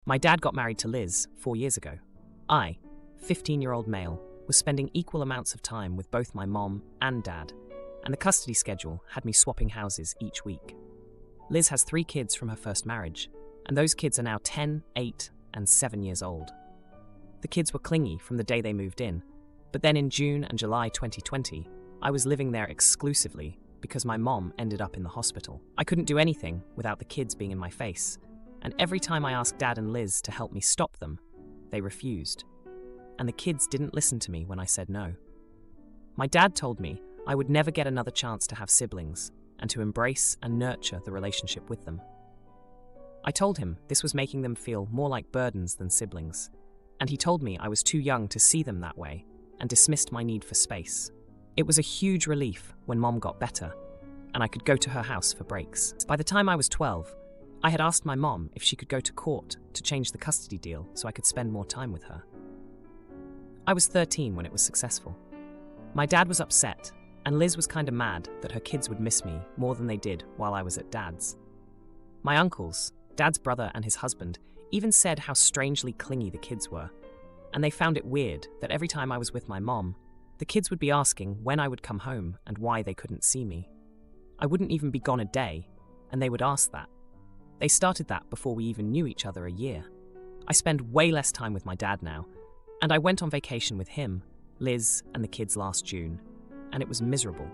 My dad got married to Liz 4 years ago. I, 15-year-old male, was spending equal amounts of time with both my mom and dad, and the custody schedule had me swapping houses each week. Liz has 3 kids from her first marriage, and those kids are now 10, 8, and 7 years old. The kids were clingy from the day they moved in, but then in June and July 2020, I was living there exclusively because my mom ended up in the hospital. I couldn't do anything without the kids being in my face, and every time I asked Dad and Liz to help me stop them, they refused. And the kids didn't listen to me when I said no. My dad told me I would never get another chance to have siblings and to embrace and nurture the relationship with them. I told him this was making them feel more like burdens than siblings, and he told me I was too young to see them that way and dismissed my need for space. It was a huge relief when Mom got better and I could go to her house for breaks. By the time I was 12, I had asked my mom if she could go to court to change the custody deal so I could spend more time with her. I was 13 when it was successful. My dad was upset, and Liz was kinda mad that her kids would miss me more than they did while I was at Dad's. My uncles, Dad's brother and his husband, even said how strangely clingy the kids were, and they found it weird that every time I was with my mom, the kids would be asking when I would come home and why they couldn't see me. I wouldn't even be gone a day, and they would ask that. They started that before we even knew each other a year. I spend way less time with my dad now, and I went on vacation with him, Liz, and the kids last June, and it was miserable.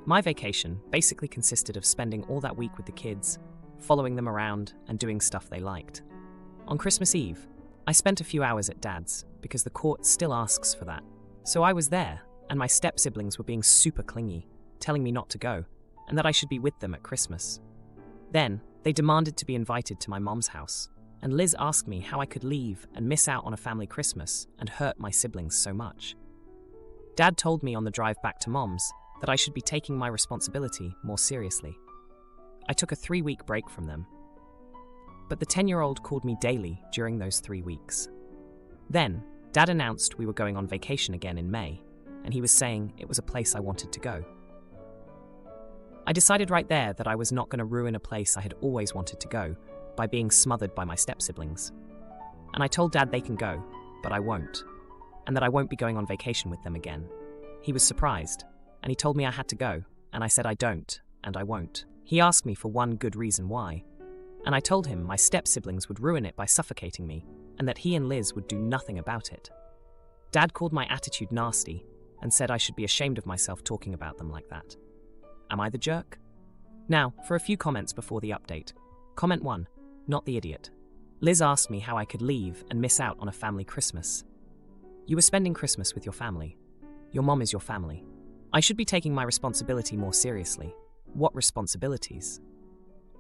My vacation basically consisted of spending all that week with the kids, following them around and doing stuff they liked. On Christmas Eve, I spent a few hours at Dad's because the court still asks for that. So I was there, and my step-siblings were being super clingy, telling me not to go, and that I should be with them at Christmas. Then, they demanded to be invited to my mom's house, and Liz asked me how I could leave and miss out on a family Christmas and hurt my siblings so much. Dad told me on the drive back to Mom's that I should be taking my responsibility more seriously. I took a 3-week break from them. But the 10-year-old called me daily during those 3 weeks. Then, Dad announced we were going on vacation again in May, and he was saying it was a place I wanted to go. I decided right there that I was not going to ruin a place I had always wanted to go by being smothered by my step-siblings. And I told Dad they can go, but I won't, and that I won't be going on vacation with them again. He was surprised, and he told me I had to go, and I said I don't, and I won't. He asked me for one good reason why, and I told him my step-siblings would ruin it by suffocating me, and that he and Liz would do nothing about it. Dad called my attitude nasty and said I should be ashamed of myself talking about them like that. Am I the jerk? Now, for a few comments before the update. Comment 1, not the idiot. Liz asked me how I could leave and miss out on a family Christmas. You were spending Christmas with your family. Your mom is your family. I should be taking my responsibility more seriously. What responsibilities?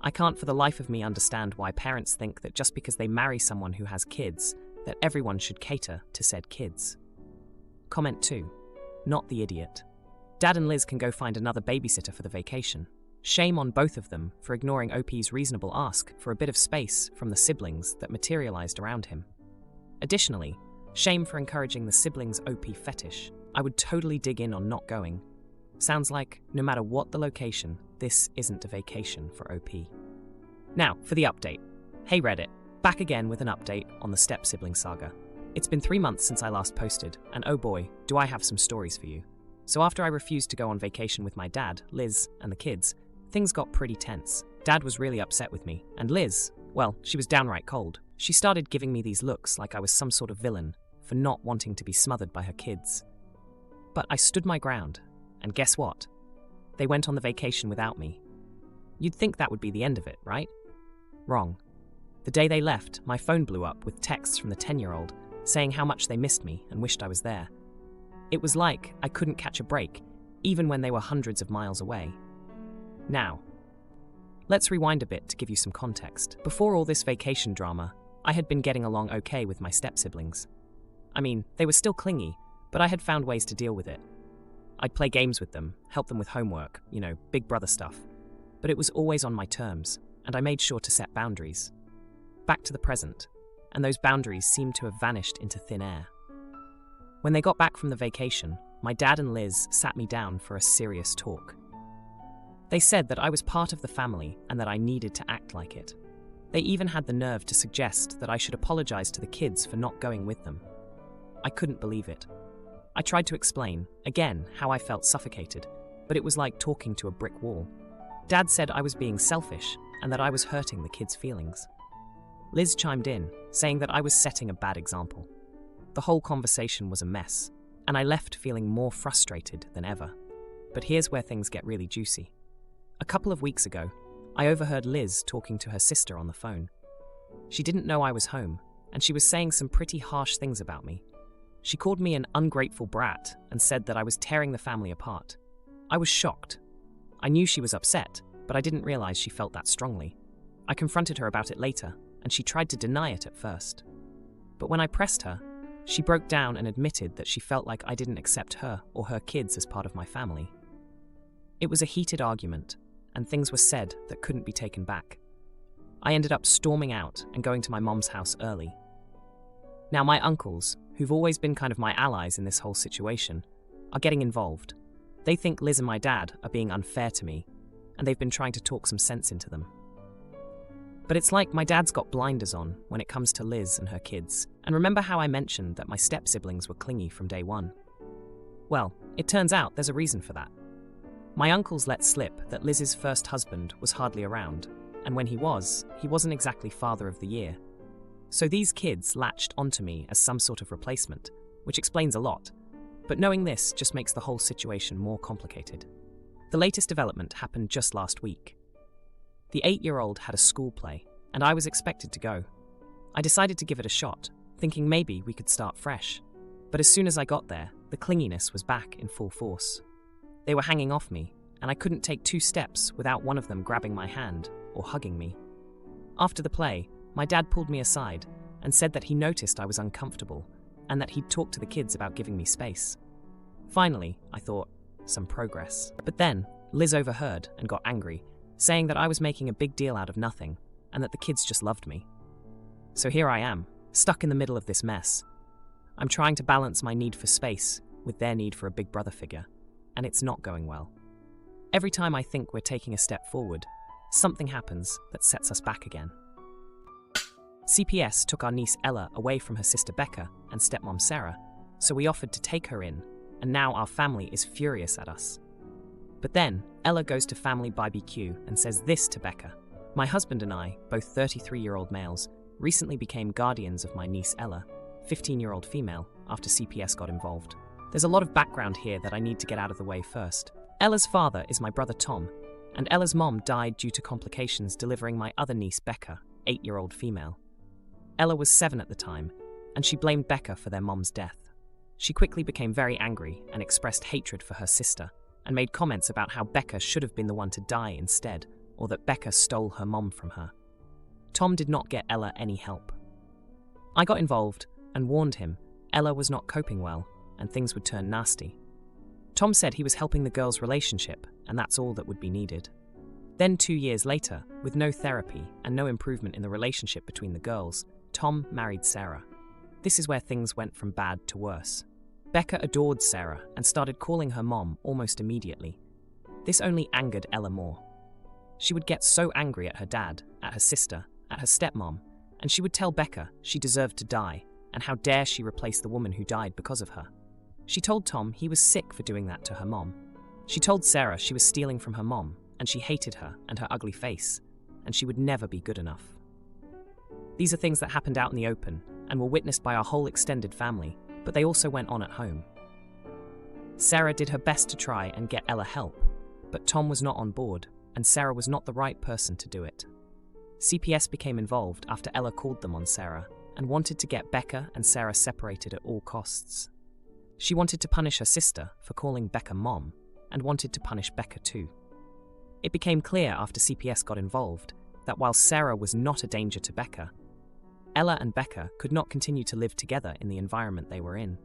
I can't for the life of me understand why parents think that just because they marry someone who has kids, that everyone should cater to said kids. Comment 2, not the idiot. Dad and Liz can go find another babysitter for the vacation. Shame on both of them for ignoring OP's reasonable ask for a bit of space from the siblings that materialized around him. Additionally, shame for encouraging the siblings' OP fetish. I would totally dig in on not going. Sounds like, no matter what the location, this isn't a vacation for OP. Now, for the update. Hey Reddit, back again with an update on the step-sibling saga. It's been 3 months since I last posted, and oh boy, do I have some stories for you. So after I refused to go on vacation with my dad, Liz, and the kids, things got pretty tense. Dad was really upset with me, and Liz, well, she was downright cold. She started giving me these looks like I was some sort of villain for not wanting to be smothered by her kids. But I stood my ground, and guess what? They went on the vacation without me. You'd think that would be the end of it, right? Wrong. The day they left, my phone blew up with texts from the 10-year-old saying how much they missed me and wished I was there. It was like I couldn't catch a break, even when they were hundreds of miles away. Now, let's rewind a bit to give you some context. Before all this vacation drama, I had been getting along okay with my step-siblings. I mean, they were still clingy, but I had found ways to deal with it. I'd play games with them, help them with homework, big brother stuff. But it was always on my terms, and I made sure to set boundaries. Back to the present, and those boundaries seemed to have vanished into thin air. When they got back from the vacation, my dad and Liz sat me down for a serious talk. They said that I was part of the family and that I needed to act like it. They even had the nerve to suggest that I should apologize to the kids for not going with them. I couldn't believe it. I tried to explain, again, how I felt suffocated, but it was like talking to a brick wall. Dad said I was being selfish and that I was hurting the kids' feelings. Liz chimed in, saying that I was setting a bad example. The whole conversation was a mess, and I left feeling more frustrated than ever. But here's where things get really juicy. A couple of weeks ago, I overheard Liz talking to her sister on the phone. She didn't know I was home, and she was saying some pretty harsh things about me. She called me an ungrateful brat and said that I was tearing the family apart. I was shocked. I knew she was upset, but I didn't realize she felt that strongly. I confronted her about it later, and she tried to deny it at first. But when I pressed her, she broke down and admitted that she felt like I didn't accept her or her kids as part of my family. It was a heated argument, and things were said that couldn't be taken back. I ended up storming out and going to my mom's house early. Now my uncles, who've always been kind of my allies in this whole situation, are getting involved. They think Liz and my dad are being unfair to me, and they've been trying to talk some sense into them. But it's like my dad's got blinders on when it comes to Liz and her kids. And remember how I mentioned that my step-siblings were clingy from day one? Well, it turns out there's a reason for that. My uncles let slip that Liz's first husband was hardly around, and when he wasn't exactly father of the year. So these kids latched onto me as some sort of replacement, which explains a lot. But knowing this just makes the whole situation more complicated. The latest development happened just last week. The 8-year-old had a school play, and I was expected to go. I decided to give it a shot, thinking maybe we could start fresh. But as soon as I got there, the clinginess was back in full force. They were hanging off me, and I couldn't take 2 steps without one of them grabbing my hand or hugging me. After the play, my dad pulled me aside and said that he noticed I was uncomfortable and that he'd talk to the kids about giving me space. Finally, I thought, some progress. But then, Liz overheard and got angry, saying that I was making a big deal out of nothing and that the kids just loved me. So here I am, stuck in the middle of this mess. I'm trying to balance my need for space with their need for a big brother figure, and it's not going well. Every time I think we're taking a step forward, something happens that sets us back again. CPS took our niece Ella away from her sister Becca and stepmom Sarah, so we offered to take her in, and now our family is furious at us. But then, Ella goes to family barbecue and says this to Becca. My husband and I, both 33-year-old males, recently became guardians of my niece Ella, 15-year-old female, after CPS got involved. There's a lot of background here that I need to get out of the way first. Ella's father is my brother Tom, and Ella's mom died due to complications delivering my other niece Becca, 8-year-old female. Ella was 7 at the time, and she blamed Becca for their mom's death. She quickly became very angry and expressed hatred for her sister, and made comments about how Becca should have been the one to die instead, or that Becca stole her mom from her. Tom did not get Ella any help. I got involved and warned him Ella was not coping well, and things would turn nasty. Tom said he was helping the girls' relationship, and that's all that would be needed. Then 2 years later, with no therapy and no improvement in the relationship between the girls, Tom married Sarah. This is where things went from bad to worse. Becca adored Sarah and started calling her mom almost immediately. This only angered Ella more. She would get so angry at her dad, at her sister, at her stepmom, and she would tell Becca she deserved to die, and how dare she replace the woman who died because of her. She told Tom he was sick for doing that to her mom. She told Sarah she was stealing from her mom, and she hated her and her ugly face, and she would never be good enough. These are things that happened out in the open, and were witnessed by our whole extended family, but they also went on at home. Sarah did her best to try and get Ella help, but Tom was not on board, and Sarah was not the right person to do it. CPS became involved after Ella called them on Sarah, and wanted to get Becca and Sarah separated at all costs. She wanted to punish her sister for calling Becca mom, and wanted to punish Becca too. It became clear after CPS got involved that while Sarah was not a danger to Becca, Ella and Becca could not continue to live together in the environment they were in.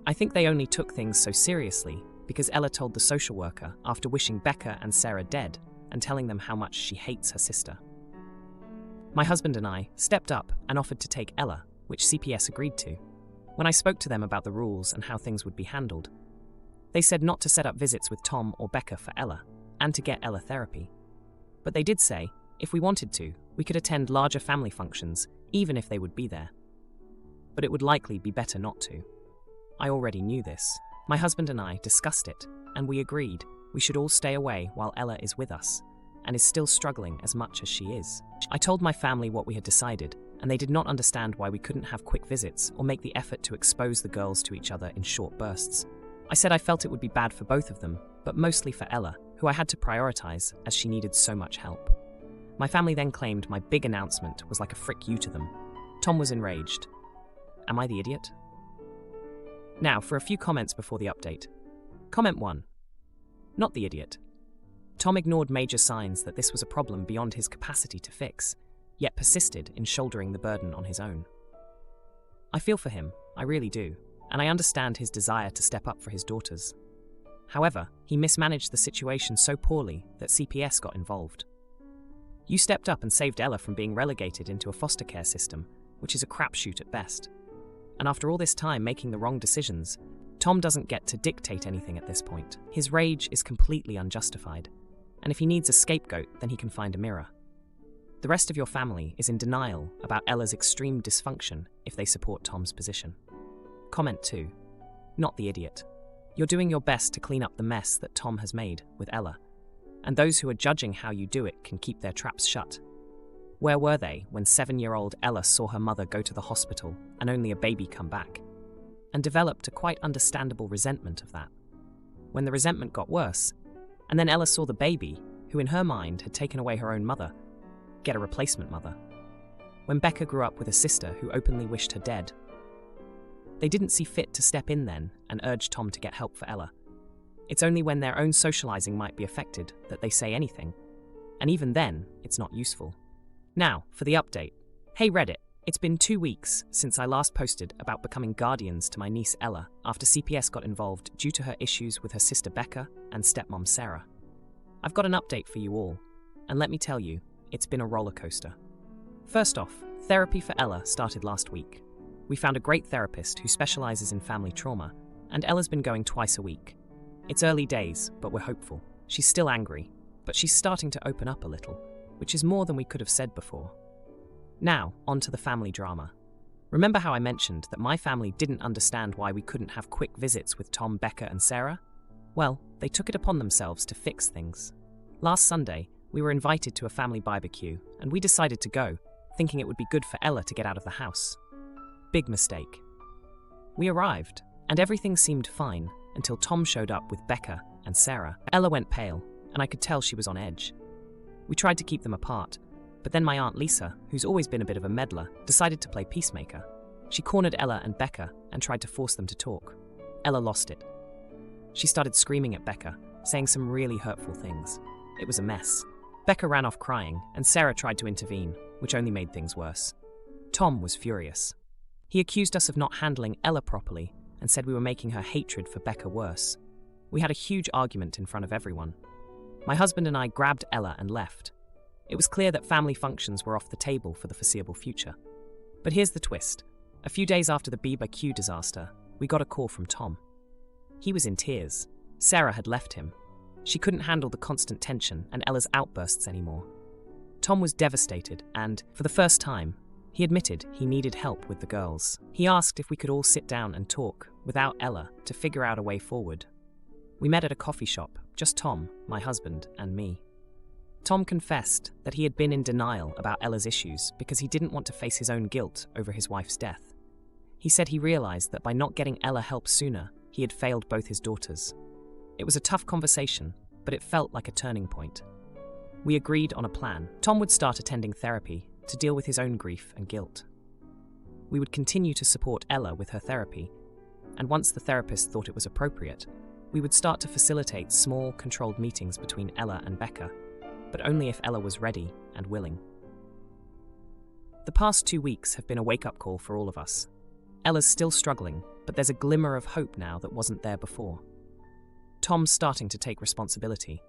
I think they only took things so seriously because Ella told the social worker after wishing Becca and Sarah dead and telling them how much she hates her sister. My husband and I stepped up and offered to take Ella, which CPS agreed to. When I spoke to them about the rules and how things would be handled, they said not to set up visits with Tom or Becca for Ella, and to get Ella therapy. But they did say If we wanted to, we could attend larger family functions, even if they would be there. But it would likely be better not to. I already knew this. My husband and I discussed it, and we agreed we should all stay away while Ella is with us, and is still struggling as much as she is. I told my family what we had decided, and they did not understand why we couldn't have quick visits or make the effort to expose the girls to each other in short bursts. I said I felt it would be bad for both of them, but mostly for Ella, who I had to prioritize as she needed so much help. My family then claimed my big announcement was like a frick you to them. Tom was enraged. Am I the idiot? Now, for a few comments before the update. Comment 1. Not the idiot. Tom ignored major signs that this was a problem beyond his capacity to fix, yet persisted in shouldering the burden on his own. I feel for him, I really do, and I understand his desire to step up for his daughters. However, he mismanaged the situation so poorly that CPS got involved. You stepped up and saved Ella from being relegated into a foster care system, which is a crapshoot at best. And after all this time making the wrong decisions, Tom doesn't get to dictate anything at this point. His rage is completely unjustified, and if he needs a scapegoat, then he can find a mirror. The rest of your family is in denial about Ella's extreme dysfunction if they support Tom's position. Comment 2. Not the idiot. You're doing your best to clean up the mess that Tom has made with Ella, and those who are judging how you do it can keep their traps shut. Where were they when 7-year-old Ella saw her mother go to the hospital and only a baby come back, and developed a quite understandable resentment of that? When the resentment got worse, and then Ella saw the baby, who in her mind had taken away her own mother, get a replacement mother. When Becca grew up with a sister who openly wished her dead, they didn't see fit to step in then and urge Tom to get help for Ella. It's only when their own socializing might be affected that they say anything, and even then, it's not useful. Now, for the update. Hey Reddit, it's been 2 weeks since I last posted about becoming guardians to my niece Ella after CPS got involved due to her issues with her sister Becca and stepmom Sarah. I've got an update for you all, and let me tell you, it's been a roller coaster. First off, therapy for Ella started last week. We found a great therapist who specializes in family trauma, and Ella's been going twice a week. It's early days, but we're hopeful. She's still angry, but she's starting to open up a little, which is more than we could have said before. Now, on to the family drama. Remember how I mentioned that my family didn't understand why we couldn't have quick visits with Tom, Becca, and Sarah? Well, they took it upon themselves to fix things. Last Sunday, we were invited to a family barbecue, and we decided to go, thinking it would be good for Ella to get out of the house. Big mistake. We arrived, and everything seemed fine until Tom showed up with Becca and Sarah. Ella went pale, and I could tell she was on edge. We tried to keep them apart, but then my Aunt Lisa, who's always been a bit of a meddler, decided to play peacemaker. She cornered Ella and Becca and tried to force them to talk. Ella lost it. She started screaming at Becca, saying some really hurtful things. It was a mess. Becca ran off crying, and Sarah tried to intervene, which only made things worse. Tom was furious. He accused us of not handling Ella properly and said we were making her hatred for Becca worse. We had a huge argument in front of everyone. My husband and I grabbed Ella and left. It was clear that family functions were off the table for the foreseeable future. But here's the twist. A few days after the BBQ disaster, we got a call from Tom. He was in tears. Sarah had left him. She couldn't handle the constant tension and Ella's outbursts anymore. Tom was devastated and, for the first time, he admitted he needed help with the girls. He asked if we could all sit down and talk, without Ella, to figure out a way forward. We met at a coffee shop, just Tom, my husband, and me. Tom confessed that he had been in denial about Ella's issues because he didn't want to face his own guilt over his wife's death. He said he realized that by not getting Ella help sooner, he had failed both his daughters. It was a tough conversation, but it felt like a turning point. We agreed on a plan. Tom would start attending therapy to deal with his own grief and guilt. We would continue to support Ella with her therapy, and once the therapist thought it was appropriate, we would start to facilitate small, controlled meetings between Ella and Becca, but only if Ella was ready and willing. The past 2 weeks have been a wake-up call for all of us. Ella's still struggling, but there's a glimmer of hope now that wasn't there before. Tom's starting to take responsibility,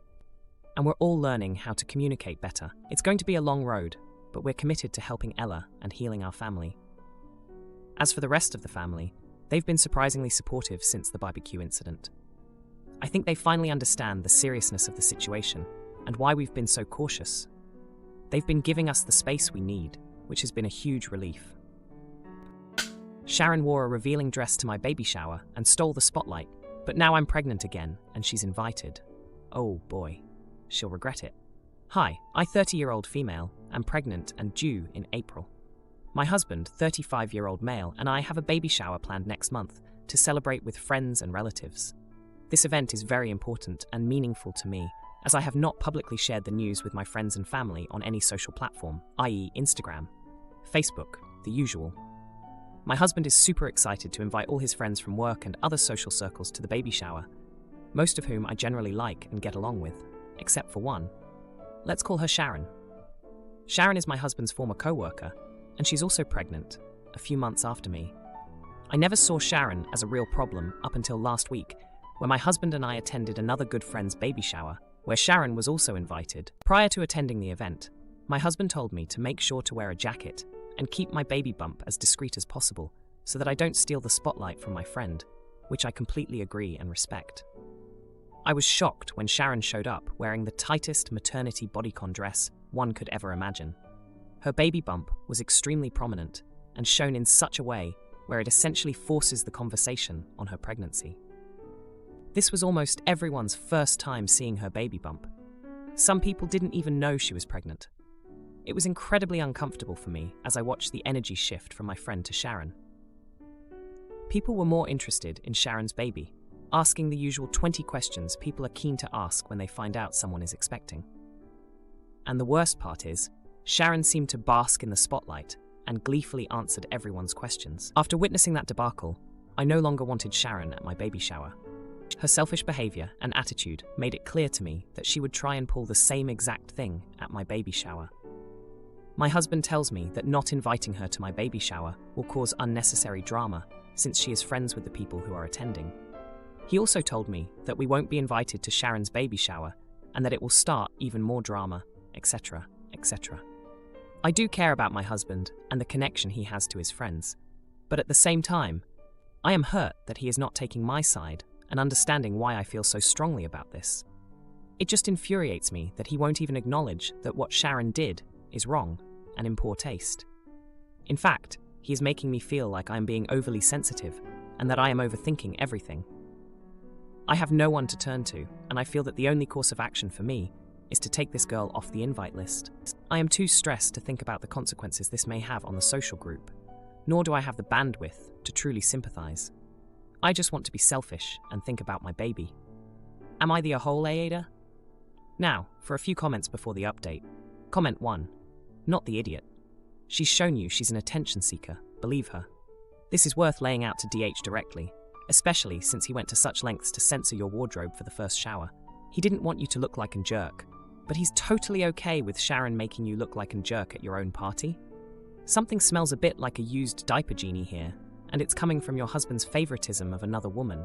and we're all learning how to communicate better. It's going to be a long road, but we're committed to helping Ella and healing our family. As for the rest of the family, they've been surprisingly supportive since the barbecue incident. I think they finally understand the seriousness of the situation and why we've been so cautious. They've been giving us the space we need, which has been a huge relief. Sharon wore a revealing dress to my baby shower and stole the spotlight, but now I'm pregnant again and she's invited. Oh boy, she'll regret it. Hi, I 30-year-old female, am pregnant and due in April. My husband, 35-year-old male, and I have a baby shower planned next month to celebrate with friends and relatives. This event is very important and meaningful to me, as I have not publicly shared the news with my friends and family on any social platform, i.e. Instagram, Facebook, the usual. My husband is super excited to invite all his friends from work and other social circles to the baby shower, most of whom I generally like and get along with, except for one. Let's call her Sharon. Sharon is my husband's former co-worker, and she's also pregnant, a few months after me. I never saw Sharon as a real problem up until last week, where my husband and I attended another good friend's baby shower, where Sharon was also invited. Prior to attending the event, my husband told me to make sure to wear a jacket and keep my baby bump as discreet as possible so that I don't steal the spotlight from my friend, which I completely agree and respect. I was shocked when Sharon showed up wearing the tightest maternity bodycon dress one could ever imagine. Her baby bump was extremely prominent and shown in such a way where it essentially forces the conversation on her pregnancy. This was almost everyone's first time seeing her baby bump. Some people didn't even know she was pregnant. It was incredibly uncomfortable for me as I watched the energy shift from my friend to Sharon. People were more interested in Sharon's baby, asking the usual 20 questions people are keen to ask when they find out someone is expecting. And the worst part is, Sharon seemed to bask in the spotlight and gleefully answered everyone's questions. After witnessing that debacle, I no longer wanted Sharon at my baby shower. Her selfish behavior and attitude made it clear to me that she would try and pull the same exact thing at my baby shower. My husband tells me that not inviting her to my baby shower will cause unnecessary drama since she is friends with the people who are attending. He also told me that we won't be invited to Sharon's baby shower and that it will start even more drama, etc., etc. I do care about my husband and the connection he has to his friends, but at the same time, I am hurt that he is not taking my side and understanding why I feel so strongly about this. It just infuriates me that he won't even acknowledge that what Sharon did is wrong and in poor taste. In fact, he is making me feel like I am being overly sensitive and that I am overthinking everything. I have no one to turn to, and I feel that the only course of action for me is to take this girl off the invite list. I am too stressed to think about the consequences this may have on the social group, nor do I have the bandwidth to truly sympathize. I just want to be selfish and think about my baby. Am I the a-hole, Ada? Now, for a few comments before the update. Comment 1. Not the idiot. She's shown you she's an attention seeker, believe her. This is worth laying out to DH directly, especially since he went to such lengths to censor your wardrobe for the first shower. He didn't want you to look like a jerk, but he's totally okay with Sharon making you look like a jerk at your own party. Something smells a bit like a used diaper genie here, and it's coming from your husband's favoritism of another woman.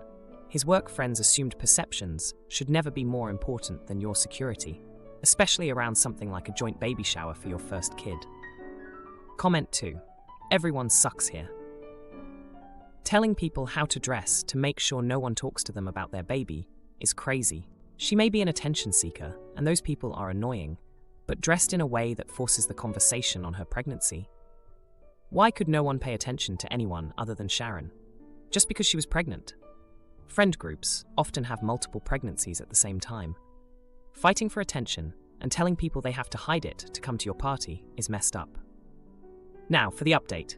His work friends' assumed perceptions should never be more important than your security, especially around something like a joint baby shower for your first kid. Comment 2. Everyone sucks here. Telling people how to dress to make sure no one talks to them about their baby is crazy. She may be an attention seeker, and those people are annoying, but dressed in a way that forces the conversation on her pregnancy. Why could no one pay attention to anyone other than Sharon? Just because she was pregnant? Friend groups often have multiple pregnancies at the same time. Fighting for attention and telling people they have to hide it to come to your party is messed up. Now, for the update.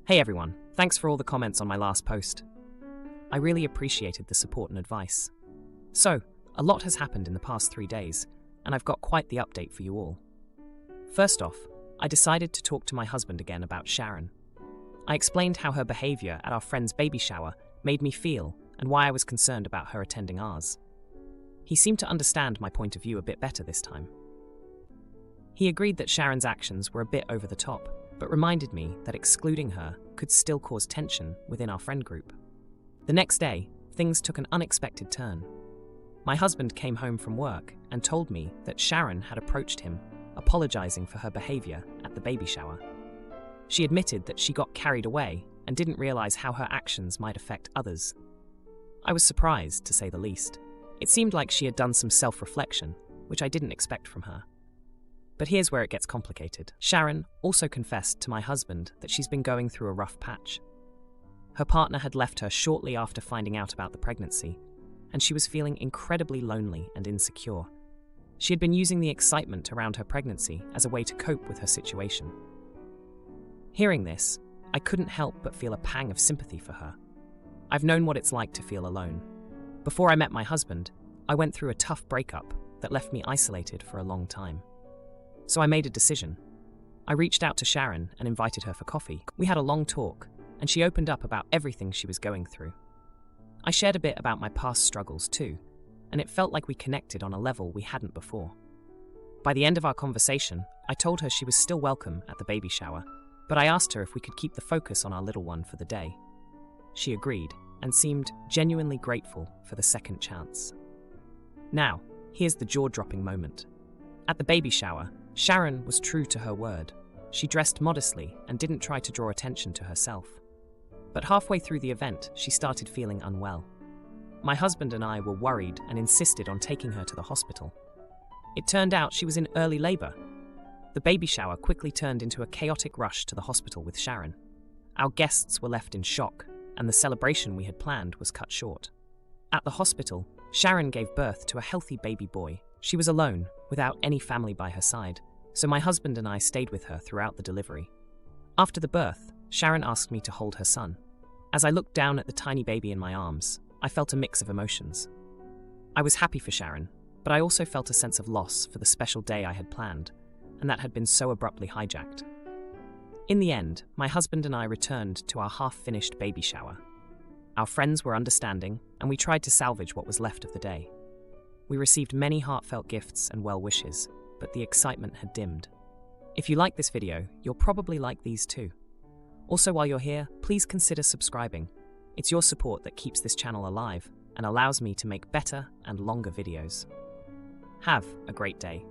Hey everyone, thanks for all the comments on my last post. I really appreciated the support and advice. So, a lot has happened in the past 3 days, and I've got quite the update for you all. First off, I decided to talk to my husband again about Sharon. I explained how her behavior at our friend's baby shower made me feel and why I was concerned about her attending ours. He seemed to understand my point of view a bit better this time. He agreed that Sharon's actions were a bit over the top, but reminded me that excluding her could still cause tension within our friend group. The next day, things took an unexpected turn. My husband came home from work and told me that Sharon had approached him, apologizing for her behavior at the baby shower. She admitted that she got carried away and didn't realize how her actions might affect others. I was surprised, to say the least. It seemed like she had done some self-reflection, which I didn't expect from her. But here's where it gets complicated. Sharon also confessed to my husband that she's been going through a rough patch. Her partner had left her shortly after finding out about the pregnancy, and she was feeling incredibly lonely and insecure. She had been using the excitement around her pregnancy as a way to cope with her situation. Hearing this, I couldn't help but feel a pang of sympathy for her. I've known what it's like to feel alone. Before I met my husband, I went through a tough breakup that left me isolated for a long time. So I made a decision. I reached out to Sharon and invited her for coffee. We had a long talk, and she opened up about everything she was going through. I shared a bit about my past struggles too, and it felt like we connected on a level we hadn't before. By the end of our conversation, I told her she was still welcome at the baby shower, but I asked her if we could keep the focus on our little one for the day. She agreed and seemed genuinely grateful for the second chance. Now, here's the jaw-dropping moment. At the baby shower, Sharon was true to her word. She dressed modestly and didn't try to draw attention to herself. But halfway through the event, she started feeling unwell. My husband and I were worried and insisted on taking her to the hospital. It turned out she was in early labor. The baby shower quickly turned into a chaotic rush to the hospital with Sharon. Our guests were left in shock, and the celebration we had planned was cut short. At the hospital, Sharon gave birth to a healthy baby boy. She was alone, without any family by her side, so my husband and I stayed with her throughout the delivery. After the birth, Sharon asked me to hold her son. As I looked down at the tiny baby in my arms, I felt a mix of emotions. I was happy for Sharon, but I also felt a sense of loss for the special day I had planned, and that had been so abruptly hijacked. In the end, my husband and I returned to our half-finished baby shower. Our friends were understanding, and we tried to salvage what was left of the day. We received many heartfelt gifts and well wishes, but the excitement had dimmed. If you like this video, you'll probably like these too. Also, while you're here, please consider subscribing. It's your support that keeps this channel alive and allows me to make better and longer videos. Have a great day.